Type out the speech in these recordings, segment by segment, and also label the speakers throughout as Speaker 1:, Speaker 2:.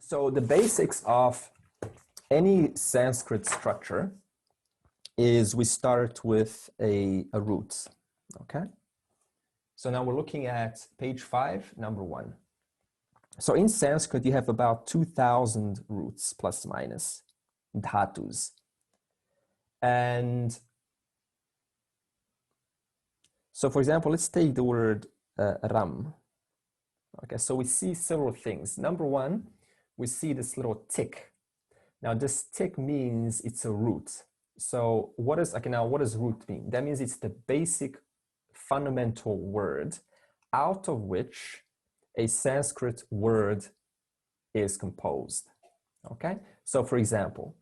Speaker 1: So the basics of any Sanskrit structure is we start with a root, okay? So now we're looking at page 5, number 1. So in Sanskrit, you have about 2,000 roots, plus minus, dhatus. And so for example, let's take the word ram. Okay, so we see several things. Number 1, we see this little tick. Now this tick means it's a root. So what is, okay, now what does root mean? That means it's the basic fundamental word out of which a Sanskrit word is composed. Okay, so for example,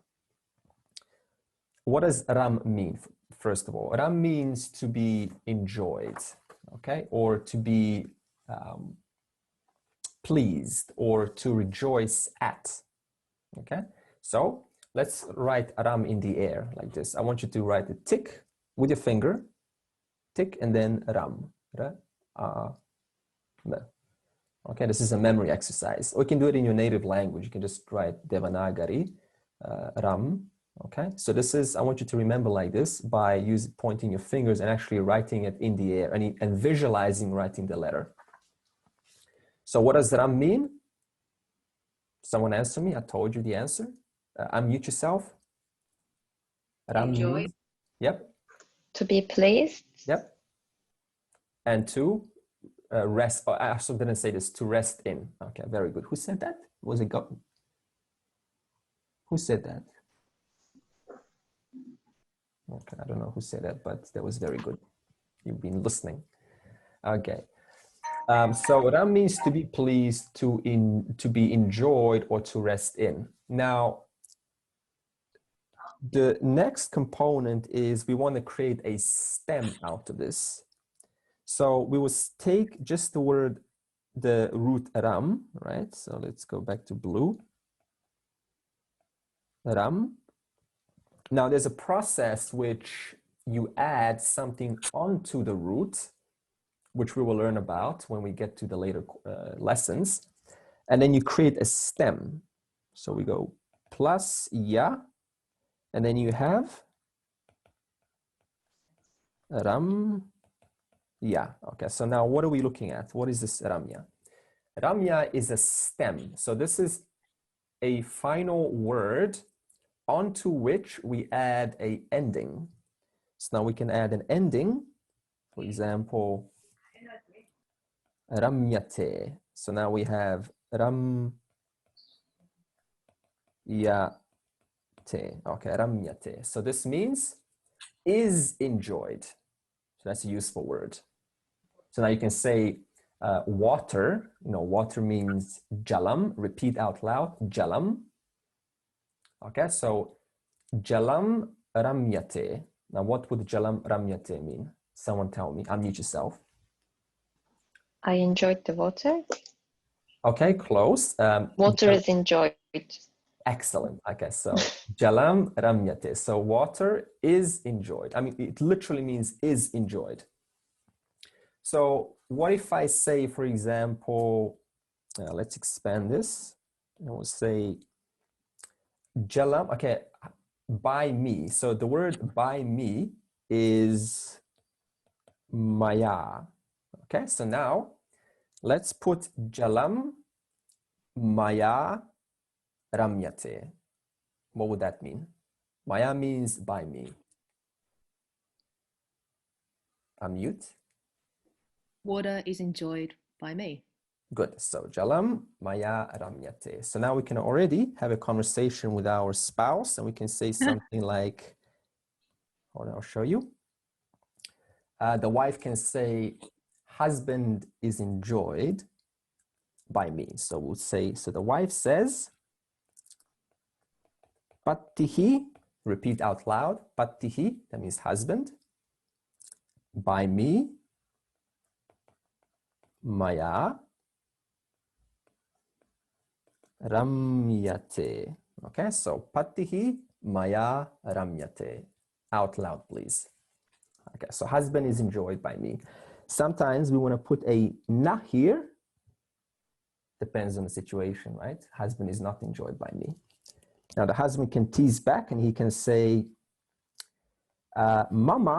Speaker 1: what does ram mean? First of all, ram means to be enjoyed, okay, or to be pleased, or to rejoice at. Okay, so let's write ram in the air like this. I want you to write a tick with your finger, tick, and then ram. Okay, this is a memory exercise. Or you can do it in your native language. You can just write Devanagari, ram. Okay, so this is, I want you to remember like this by pointing your fingers and actually writing it in the air and visualizing writing the letter. So what does ram mean? Someone answer me. I told you the answer. Unmute yourself. Ram means, yep.
Speaker 2: To be pleased.
Speaker 1: Yep. And to rest. Oh, I also didn't say this. To rest in. Okay, very good. Who said that? Was it God? Who said that? Okay, I don't know who said that, but that was very good. You've been listening. Okay. So ram means to be pleased, to be enjoyed, or to rest in. Now, the next component is we want to create a stem out of this. So we will take just the word, the root ram, right? So let's go back to blue. Ram. Now there's a process which you add something onto the root, which we will learn about when we get to the later lessons. And then you create a stem. So we go plus ya, and then you have ram ya. Okay, so now what are we looking at? What is this ramya? Ramya is a stem. So this is a final word onto which we add a ending. So now we can add an ending. For example, ramyate. So now we have ramyate. Okay, ramyate. So this means is enjoyed. So that's a useful word. So now you can say water. You know, water means jalam. Repeat out loud, jalam. Okay, so jalam ramyate. Now what would jalam ramyate mean? Someone tell me. Unmute yourself.
Speaker 2: I enjoyed the water.
Speaker 1: Okay, close.
Speaker 2: Water is enjoyed.
Speaker 1: Excellent. Okay, so jalam ramyate. So water is enjoyed. I mean, it literally means is enjoyed. So what if I say, for example, let's expand this. I will say jalam, okay, by me. So the word by me is maya. Okay, so now let's put jalam maya ramyate. What would that mean? Maya means by me. Unmute.
Speaker 3: Water is enjoyed by me.
Speaker 1: Good. So jalam maya ramyate. So now we can already have a conversation with our spouse, and we can say something like, hold on, I'll show you. The wife can say, husband is enjoyed by me. So we'll say, so the wife says, pattihi, repeat out loud, pattihi, that means husband, by me, maya ramyate. Okay, so pattihi maya ramyate. Out loud, please. Okay, so husband is enjoyed by me. Sometimes we want to put a na here. Depends on the situation, right? Husband is not enjoyed by me. Now the husband can tease back and he can say, mama.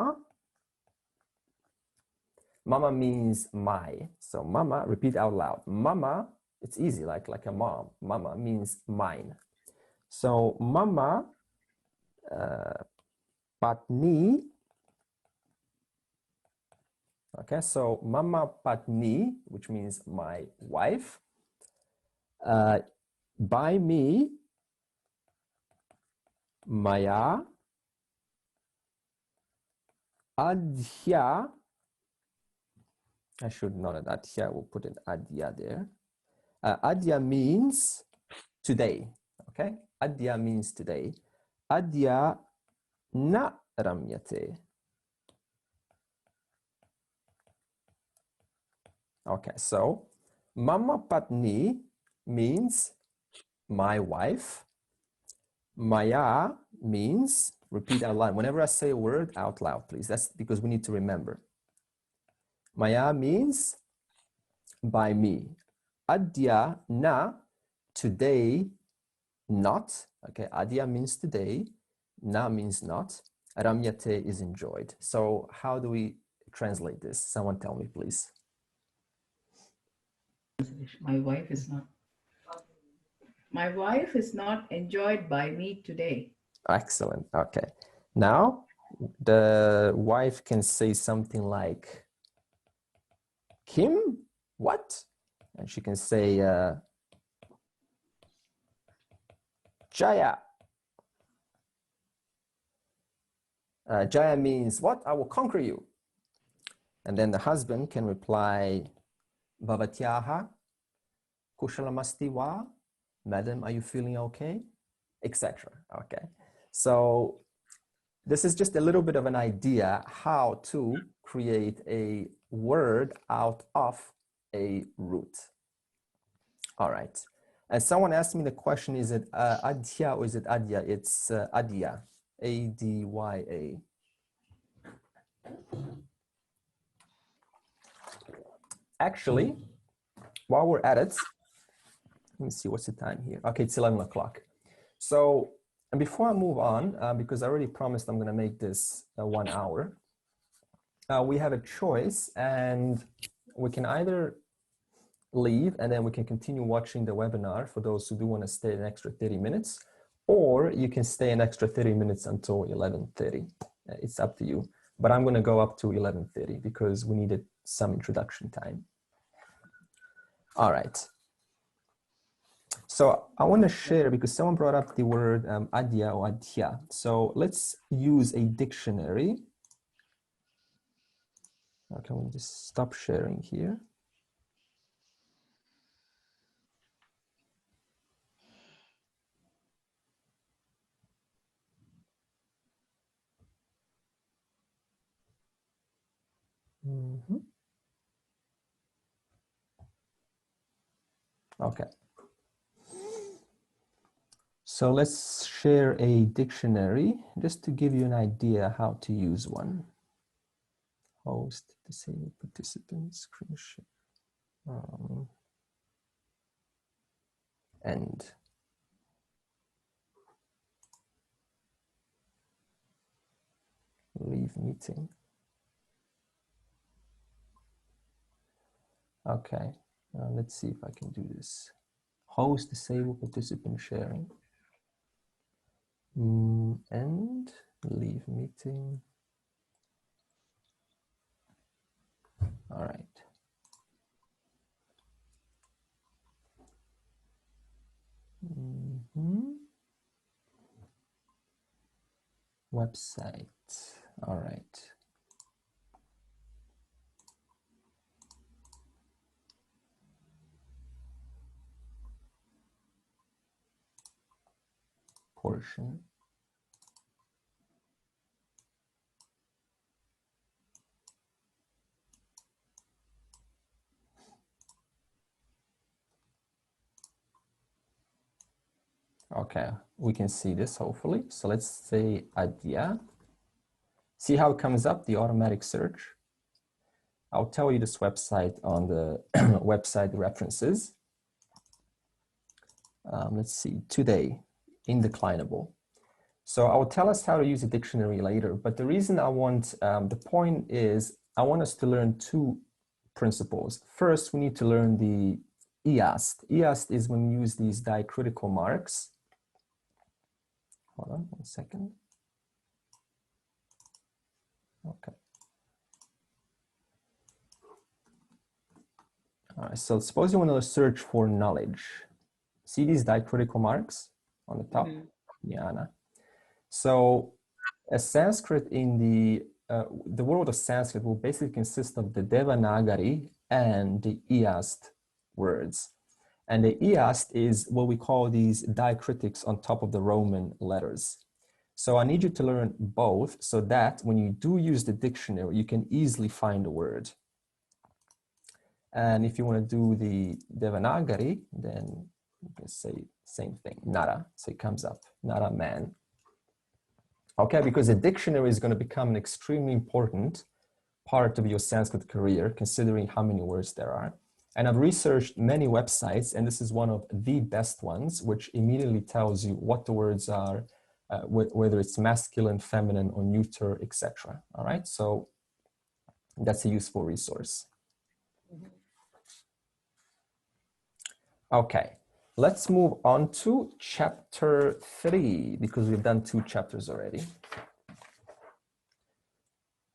Speaker 1: Mama means my. So mama, repeat out loud. Mama, it's easy, like a mom. Mama means mine. So mama patni. Okay, so mama patni, which means my wife. By me, maya adhya. I should not add adhya, we'll put an adhya there. Adhya means today, okay? Adhya means today. Adhya na ramyate. Okay, so mama patni means my wife. Maya means, repeat out loud. Whenever I say a word, out loud, please. That's because we need to remember. Maya means by me. Adya na, today, not. Okay, adya means today. Na means not. Ramyate is enjoyed. So how do we translate this? Someone tell me, please.
Speaker 4: My wife is not enjoyed by me today.
Speaker 1: Excellent. Okay. Now the wife can say something like, Kim, what? And she can say, Jaya. Jaya means what? I will conquer you. And then the husband can reply, Bhavatyaha, Kushalamasti wa, madam, are you feeling okay? Etc. Okay. So this is just a little bit of an idea how to create a word out of a root. All right. And someone asked me the question, is it adhya or is it adya? It's adya, A-D-Y-A. Actually, while we're at it, let me see, what's the time here? Okay, it's 11 o'clock. So, and before I move on, because I already promised I'm going to make this 1 hour, we have a choice, and we can either leave and then we can continue watching the webinar for those who do want to stay an extra 30 minutes, or you can stay an extra 30 minutes until 11:30. It's up to you. But I'm going to go up to 11:30 because we needed some introduction time. All right. So I want to share, because someone brought up the word adya or adhya. So let's use a dictionary. Okay, we'll just stop sharing here. Mm-hmm. Okay. So let's share a dictionary just to give you an idea how to use one. Host, disabled participants, screen share. End. Leave meeting. Okay, let's see if I can do this. Host, disabled participant sharing. End, leave meeting. All right. Website. All right. Portion. Okay, we can see this hopefully. So let's say adya. See how it comes up, the automatic search. I'll tell you this website on the website references. let's see, today, indeclinable. So I will tell us how to use a dictionary later, but the reason I want, the point is, I want us to learn two principles. First, we need to learn the iast. Iast is when we use these diacritical marks. Hold on 1 second. Okay. All right, so suppose you want to search for knowledge. See these diacritical marks on the top? Jnana. So a Sanskrit in the world of Sanskrit will basically consist of the Devanagari and the Iast words. And the Iast is what we call these diacritics on top of the Roman letters. So I need you to learn both so that when you do use the dictionary, you can easily find a word. And if you want to do the Devanagari, then you can say same thing, Nara. So it comes up, Nara man. Okay, because a dictionary is going to become an extremely important part of your Sanskrit career, considering how many words there are. And I've researched many websites, and this is one of the best ones, which immediately tells you what the words are, whether it's masculine, feminine, or neuter, etc. All right, so that's a useful resource. Okay, let's move on to chapter 3, because we've done 2 chapters already.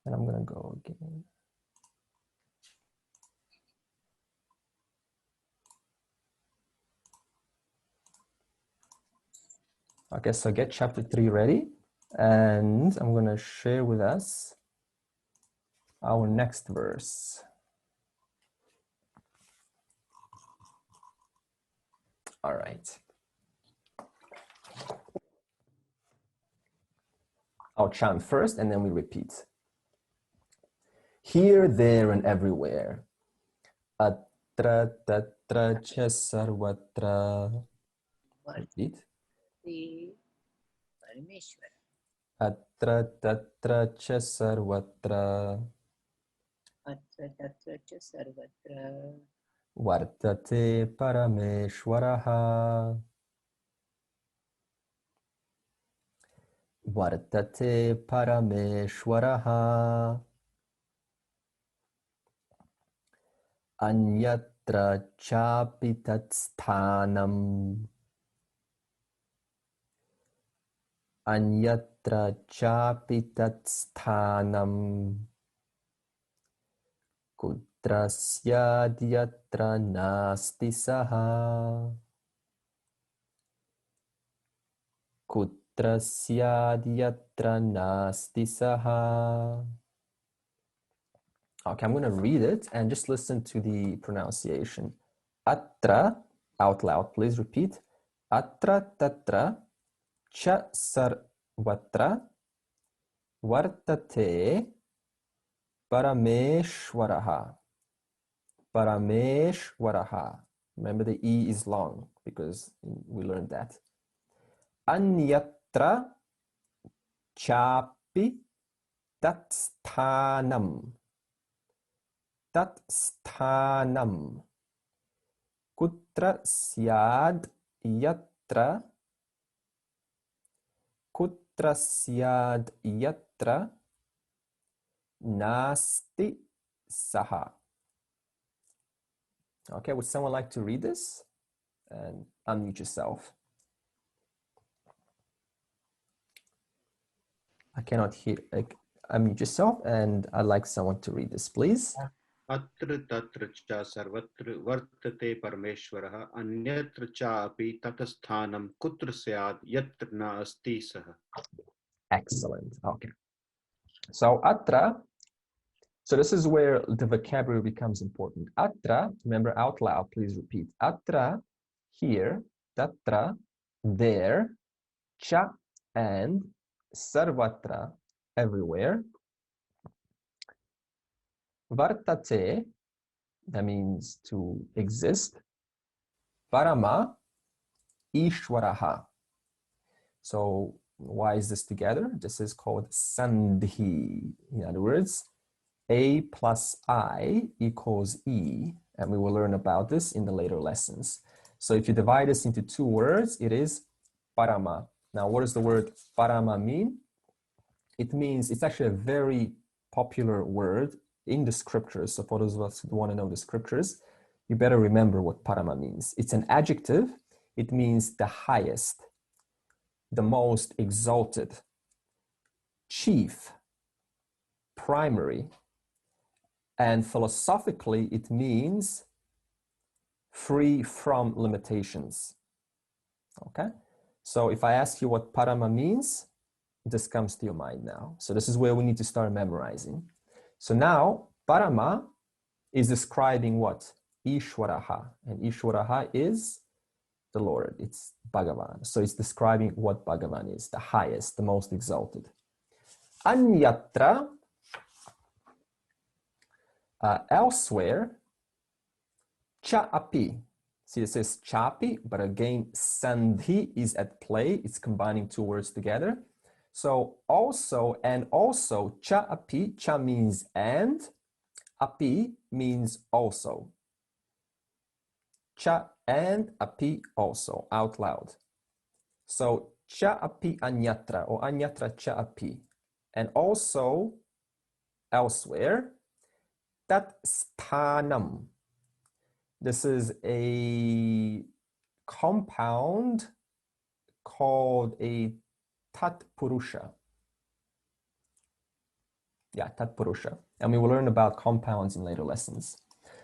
Speaker 1: And I'm gonna go again. Okay, so get chapter 3 ready, and I'm gonna share with us our next verse. All right. I'll chant first and then we repeat. Here, there, and everywhere. Atra, tatra, cha, sarvatra. Repeat. Atra, tatra, cha, sarvatra. Vartate parameshwaraha. Vartate parameshwaraha. Anyatra chapi tatsthanam. Anyatra chapi tatsthanam. Kutrasyadhyatra nasti saha. Kutrasyadhyatra nasti saha. Okay, I'm going to read it and just listen to the pronunciation. Atra, out loud, please repeat. Atra tatra cha sarvatra vartate parameshwaraha. Parameshwaraha. Remember the E is long because we learned that. Anyatra chapi tatsthanam. Tatsthanam. Kutra syad yatra. Kutra syad yatra. Nasti saha. Okay, would someone like to read this? And unmute yourself. I cannot hear. Unmute yourself, and I'd like someone to read this, please.
Speaker 5: Atra tatra cha sarvatra vartate parameshwaraha anyatra cha api tatasthanam kutra syad yatra nasti saha.
Speaker 1: Excellent. Okay. So atra. So this is where the vocabulary becomes important. Atra, remember out loud, please repeat. Atra, here, tatra, there, cha, and sarvatra, everywhere. Vartate, that means to exist. Parama, ishwaraha. So why is this together? This is called sandhi. In other words, A plus I equals E, and we will learn about this in the later lessons. So if you divide this into two words, it is parama. Now, what does the word parama mean? It means, it's actually a very popular word in the scriptures. So for those of us who want to know the scriptures, you better remember what parama means. It's an adjective. It means the highest, the most exalted, chief, primary. And philosophically, it means free from limitations. Okay? So if I ask you what parama means, this comes to your mind now. So this is where we need to start memorizing. So now, parama is describing what? Ishwaraha. And Ishwaraha is the Lord. It's Bhagavan. So it's describing what Bhagavan is, the highest, the most exalted. Anyatra, elsewhere, cha api. See, it says chapi, but again, sandhi is at play. It's combining two words together. So also and also, cha api, cha means and, api means also. Cha and api also, out loud. So cha api anyatra, or anyatra cha api. And also elsewhere, tat sthanam. This is a compound called a tat purusha. Yeah, tat purusha. And we will learn about compounds in later lessons.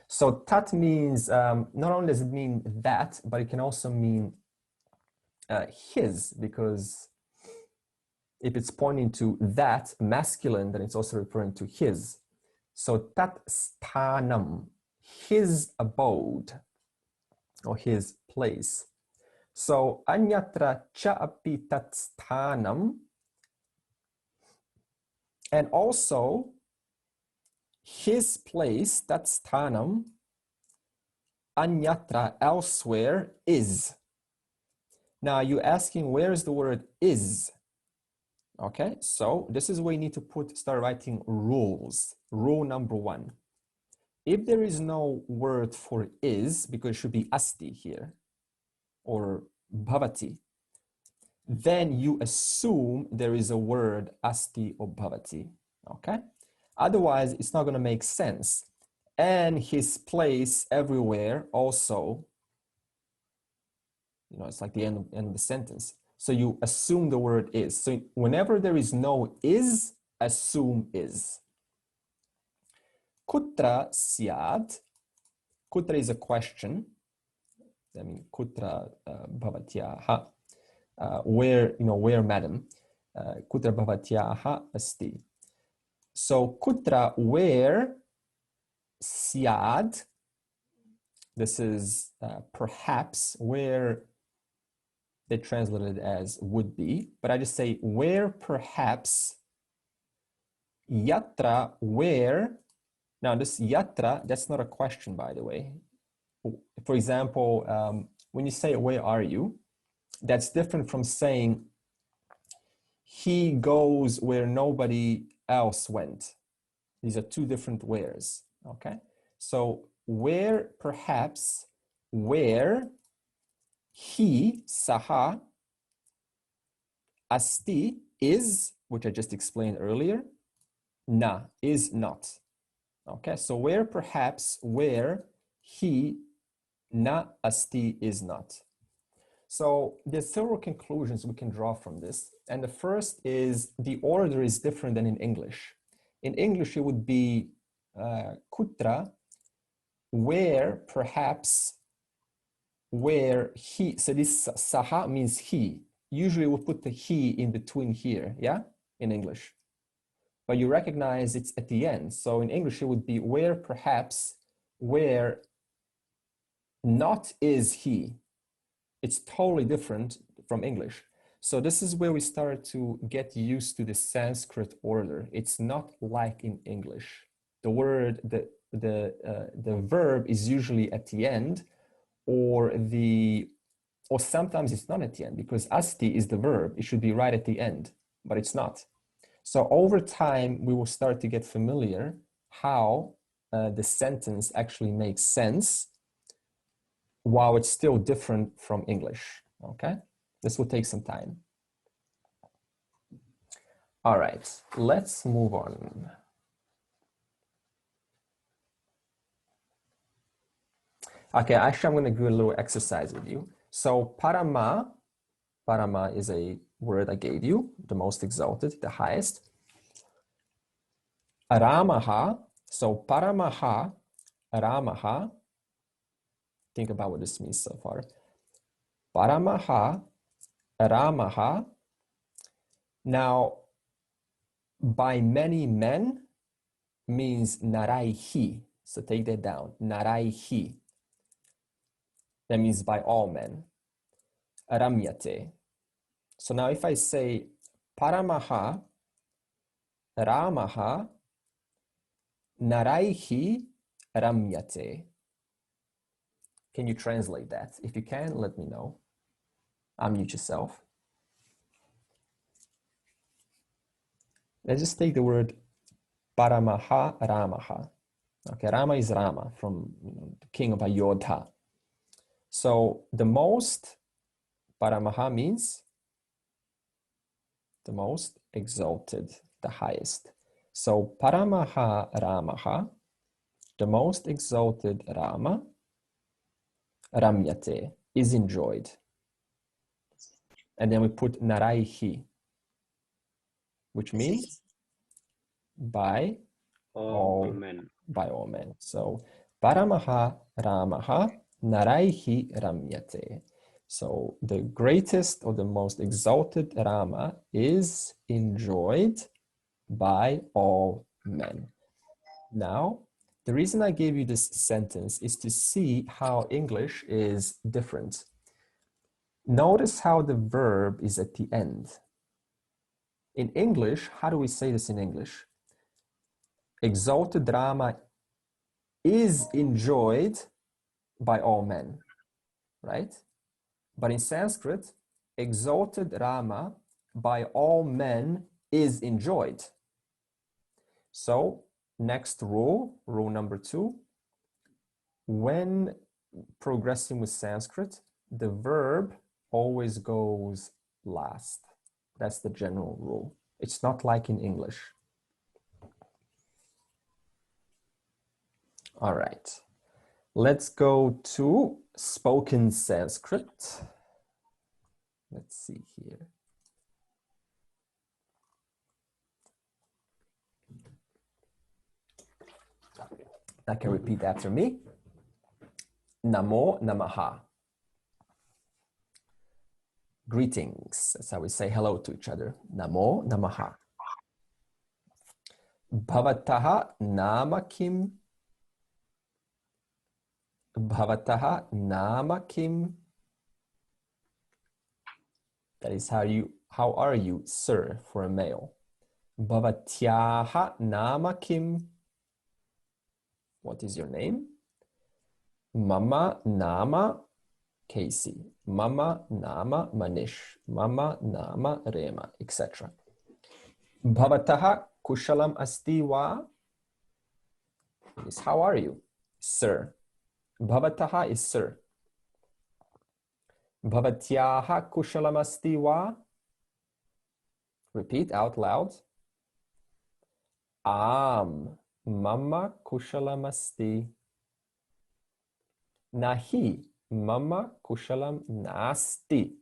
Speaker 1: So tat means, not only does it mean that, but it can also mean his, because if it's pointing to that, masculine, then it's also referring to his. So tat sthanam, his abode, or his place. So anyatra cha api tat sthanam, and also his place, tat sthanam, anyatra, elsewhere, is. Now you're asking, where is the word is? Okay, so this is where you need to start writing rules. Rule number 1. If there is no word for is, because it should be asti here, or bhavati, then you assume there is a word asti or bhavati, okay? Otherwise, it's not gonna make sense. And his place everywhere also, you know, it's like the end of the sentence. So you assume the word is. So whenever there is no is, assume is. Kutra syad. Kutra is a question. I mean, kutra bhavatyaha. Where, you know, where, madam? Kutra bhavatyaha asti. So kutra, where, syad. This is perhaps, where they translated as would be, but I just say where perhaps, yatra, where. Now this yatra, that's not a question, by the way. For example, when you say, where are you? That's different from saying, he goes where nobody else went. These are two different wheres, okay? So where perhaps, where he, saha, asti, is, which I just explained earlier, na, is not. Okay, so where perhaps, where he, na, asti, is not. So there's several conclusions we can draw from this. And the first is the order is different than in English. In English, it would be kutra, where perhaps, where he. So this saha means he. Usually we'll put the he in between here, yeah, in English. But you recognize it's at the end. So in English, it would be where perhaps, where not is he. It's totally different from English. So this is where we start to get used to the Sanskrit order. It's not like in English. The word, the verb is usually at the end, or sometimes it's not at the end, because asti is the verb. It should be right at the end, but it's not. So over time, we will start to get familiar how the sentence actually makes sense while it's still different from English, okay? This will take some time. All right, let's move on. Okay, actually, I'm going to do a little exercise with you. So parama is a word I gave you, the most exalted, the highest. Ramaha, so paramaha, Ramaha, think about what this means so far. Paramaha, Ramaha. Now, by many men means naraihi. So take that down, naraihi. That means by all men. Ramyate. So now if I say paramaha, Ramaha, naraihi, ramyate. Can you translate that? If you can, let me know. Unmute yourself. Let's just take the word paramaha, Ramaha. Okay, Rama is Rama, from the king of Ayodhya. So the most, paramaha means the most exalted, the highest. So paramaha Ramaha, the most exalted Rama, ramyate, is enjoyed. And then we put naraihi, which means by
Speaker 5: all men.
Speaker 1: By all men. So paramaha Ramaha, naraihi ramyate. So the greatest or the most exalted Rama is enjoyed by all men. Now, the reason I gave you this sentence is to see how English is different. Notice how the verb is at the end. In English, how do we say this in English? Exalted Rama is enjoyed by all men, right? But in Sanskrit, exalted Rama by all men is enjoyed. So next rule, rule number 2, when progressing with Sanskrit, the verb always goes last. That's the general rule. It's not like in English. All right, let's go to spoken Sanskrit. Let's see here. I can repeat after me. Namo Namaha. Greetings. That's how we say hello to each other. Namo Namaha. Bhavataha Nama Kim. Bhavataha Nama Kim. That is how are you, sir, for a male. Bhavatyaha Nama Kim. What is your name? Mama Nama Casey. Mama Nama Manish. Mama Nama Rema, etc. Bhavataha Kushalam Asti Va. Is how are you, sir? Bhavataha is sir. Bhavatyaha Kushalam Asti Va. Repeat out loud. Mama Kushalam Asti. Nahi Mama Kushalam Nasti.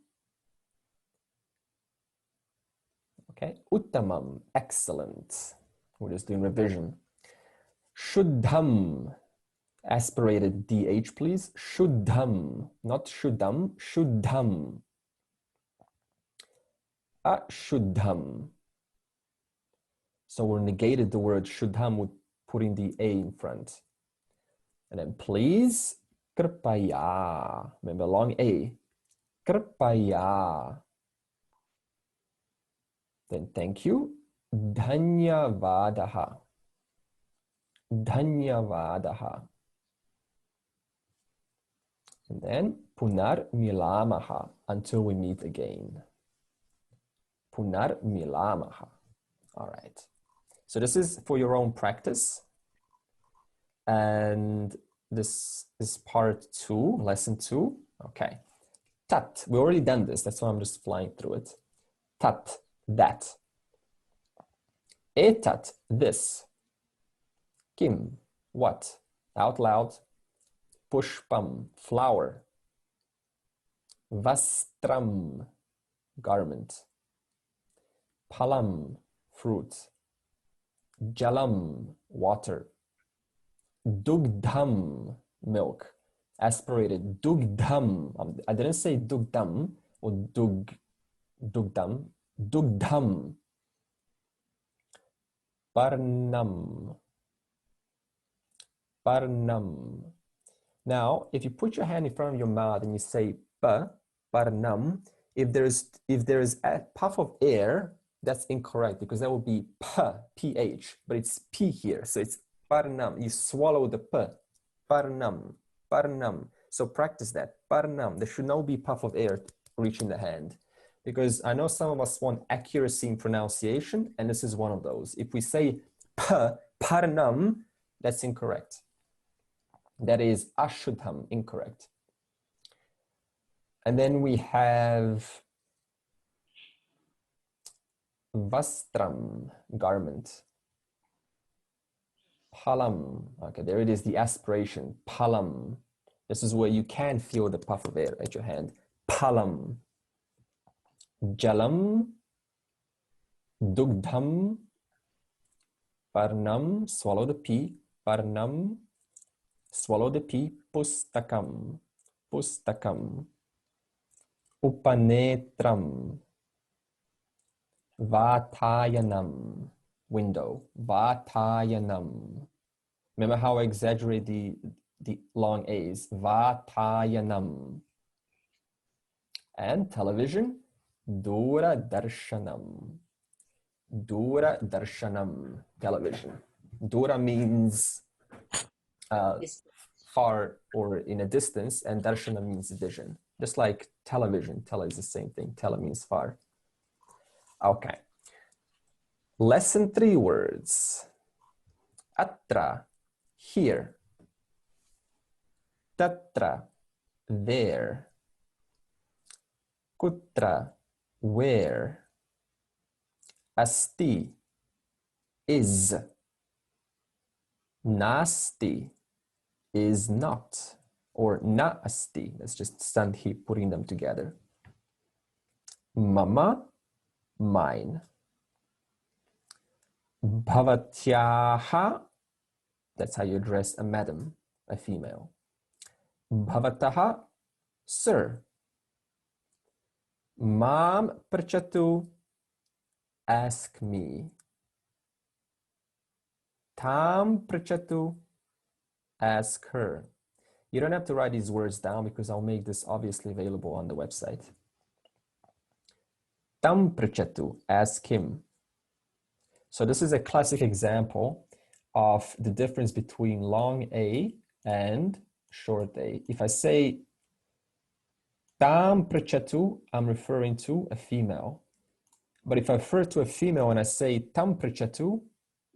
Speaker 1: Okay, Uttamam, excellent. We're just doing revision. Shuddham, aspirated DH, please. Shuddham, not shuddham, shuddham. Ashuddham. So we negated the word shuddham with putting the A in front. And then please, kripaya. Remember, long A. Kripaya. Then thank you. Dhanyavadaha. Dhanyavadaha. And then punar milamaha, until we meet again. Punar milamaha. All right. So this is for your own practice. And This is part 2, lesson 2. Okay. Tat, we already done this. That's why I'm just flying through it. Tat, that. Etat, this. Kim, what? Out loud. Pushpam, flower. Vastram, garment. Palam, fruit. Jalam, water. Dugdham, milk. Aspirated. Dugdham. I didn't say dugdam or dugdam. Dugdham. Parnam. Parnam. Now, if you put your hand in front of your mouth and you say pa, parnam, if there's a puff of air, that's incorrect because that would be pa, ph, but it's p here, so it's parnam. You swallow the p. Parnam, parnam. So practice that. Parnam. There should not be puff of air reaching the hand, because I know some of us want accuracy in pronunciation, and this is one of those. If we say p, parnam, that's incorrect. That is ashuddham, incorrect. And then we have vastram, garment. Palam, okay, there it is, the aspiration, palam. This is where you can feel the puff of air at your hand. Palam. Jalam, dugdham, parnam, swallow the P, parnam, swallow the P, pustakam, pustakam, upanetram, vatayanam, window, vatayanam. Remember how I exaggerate the long A's, vatayanam. And television, Dura Darshanam. Dura Darshanam, television. Dura means far or in a distance, and Darshana means vision. Just like television, tele is the same thing. Tele means far. Okay. Lesson 3 words. Atra, here. Tatra, there. Kutra, where. Asti, is. Nasti, is not. Or na asti. That's just Sandhi putting them together. Mama, mine. Bhavatyaha, that's how you address a madam, a female. Bhavataha, sir. Mam prachatu, ask me. Tam prachatu, ask her. You don't have to write these words down because I'll make this obviously available on the website. Tam prachatu, ask him. So this is a classic example of the difference between long A and short A. If I say tam prachatu, I'm referring to a female. But if I refer to a female and I say tam prachatu,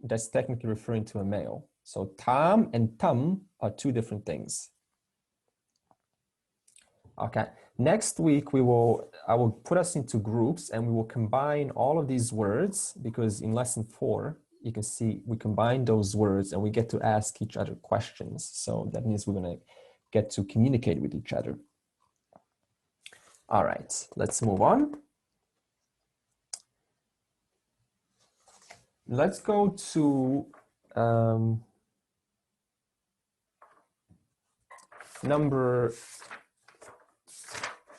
Speaker 1: that's technically referring to a male. So tam and tam are two different things. Okay, next week I will put us into groups and we will combine all of these words, because in lesson 4, you can see we combine those words and we get to ask each other questions. So that means we're gonna get to communicate with each other. All right, let's move on. Let's go to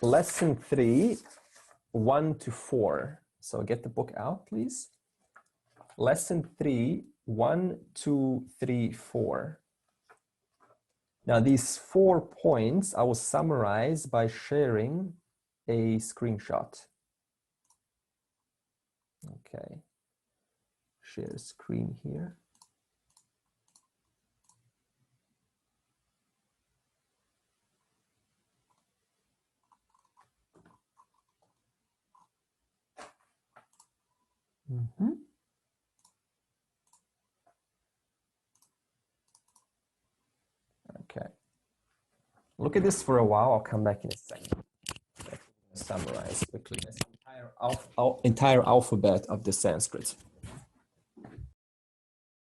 Speaker 1: lesson 3, 1 to 4. So get the book out, please. Lesson 3, 1, 2, 3, 4. Now these 4 points I will summarize by sharing a screenshot. Okay. Share screen here. Okay. look at this for a while. I'll come back in a second. Summarize quickly this entire alphabet of the Sanskrit.